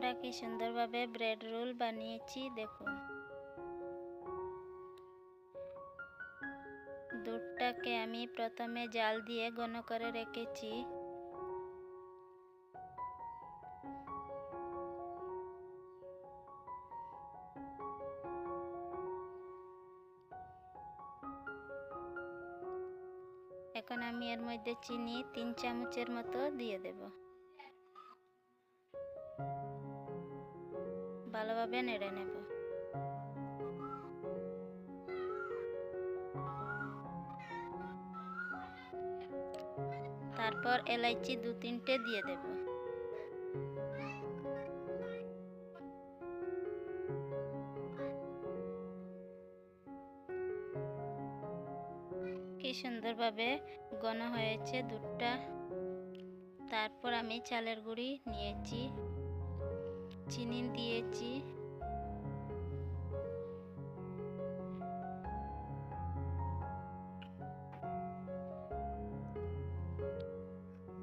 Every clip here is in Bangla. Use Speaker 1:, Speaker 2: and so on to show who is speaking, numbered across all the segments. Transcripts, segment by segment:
Speaker 1: আমরা কি সুন্দরভাবে ব্রেড রোল বানিয়েছি দেখুন। দুধটাকে আমি প্রথমে জাল দিয়ে ঘন করে রেখেছি। এখন আমি এর মধ্যে চিনি 3 চামচের মতো দিয়ে দেব। ভালোভাবে নেড়ে নেব। তারপর এলাইচি 2-3টে দিয়ে দেব। কি সুন্দরভাবে ঘন হয়েছে দুধটা। তারপর আমি চালের গুঁড়ি নিয়েছি, চিনি দিয়েছি,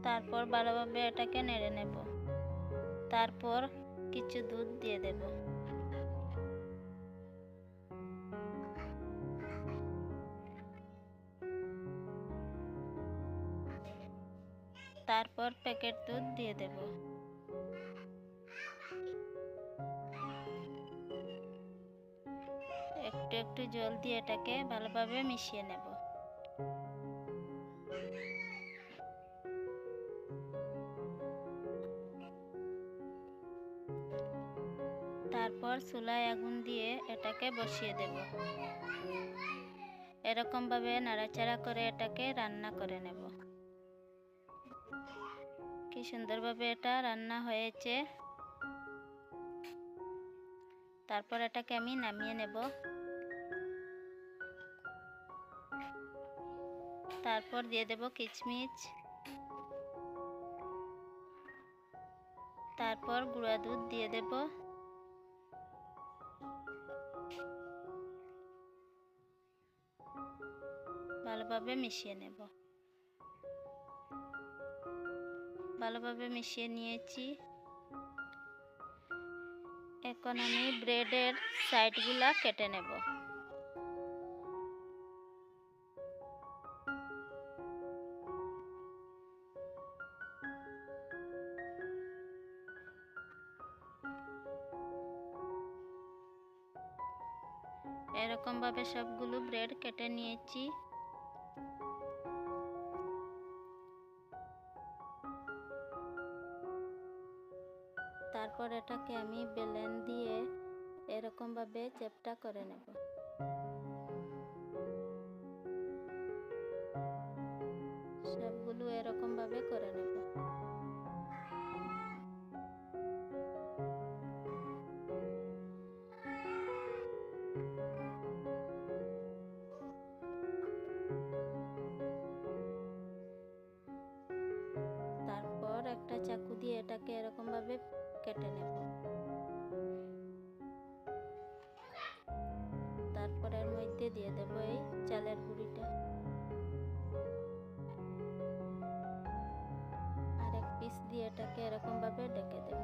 Speaker 1: তারপর ভালোভাবে এটাকে নেড়ে নেব। তারপর কিছু দুধ দিয়ে দেব। তারপর প্যাকেট দুধ দিয়ে দেব। একটু একটু জল দিয়ে এটাকে ভালোভাবে মিশিয়ে নেব। তারপর চুলায় আগুন দিয়ে এটাকে বসিয়ে দেব। এরকম ভাবে নাড়াচাড়া করে এটাকে রান্না করে নেব। কি সুন্দরভাবে এটা রান্না হয়েছে। তারপর এটাকে আমি নামিয়ে নেব। তারপর দিয়ে দেব কিশমিশ, তারপর গুঁড়া দুধ দিয়ে দেব। ভালোভাবে মিশিয়ে নেব। ভালোভাবে মিশিয়ে নিয়েছি। এখন আমি ব্রেডের সাইডগুলা কেটে নেব। এরকম ভাবে সবগুলো ব্রেড কেটে নিয়েছি। তারপর এটাকে আমি বেলন দিয়ে এরকম ভাবে চ্যাপ্টা করে নেব। সবগুলো এরকম ভাবে করে নেব। তারপর একটা চাকু দিয়ে এটাকে এরকম ভাবে কেটে নেব। তারপর এর মধ্যে দিয়ে দেব এই চালের গুঁড়িটা। আর এক পিস দিয়ে এটাকে এরকম ভাবে ঢেকে দেব।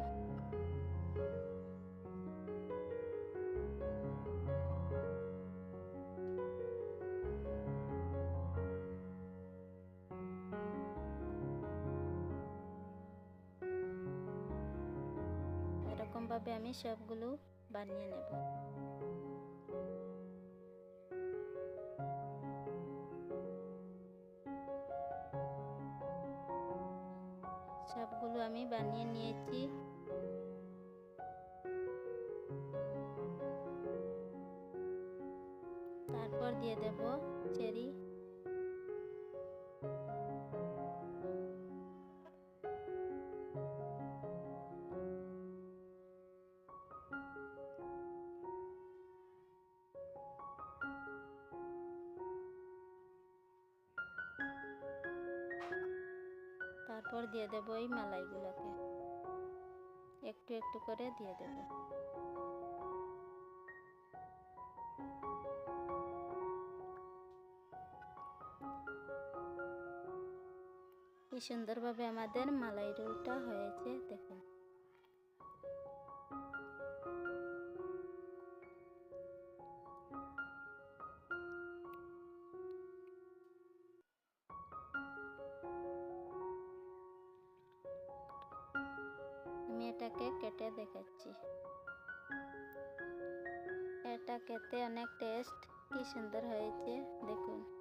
Speaker 1: এরকম ভাবে আমি সবগুলো বানিয়ে নেব। সবগুলো আমি বানিয়ে নিয়েছি। তারপর দিয়ে দেব চেরি। তারপর দিয়ে দেব এই মালাইগুলোকে একটু একটু করে দিয়ে দেব। কি সুন্দরভাবে আমাদের মালাই রোলটা হয়েছে দেখুন। কেটে দেখাচ্ছি। এটা খেতে অনেক টেস্ট, কি সুন্দর হয়েছে দেখুন।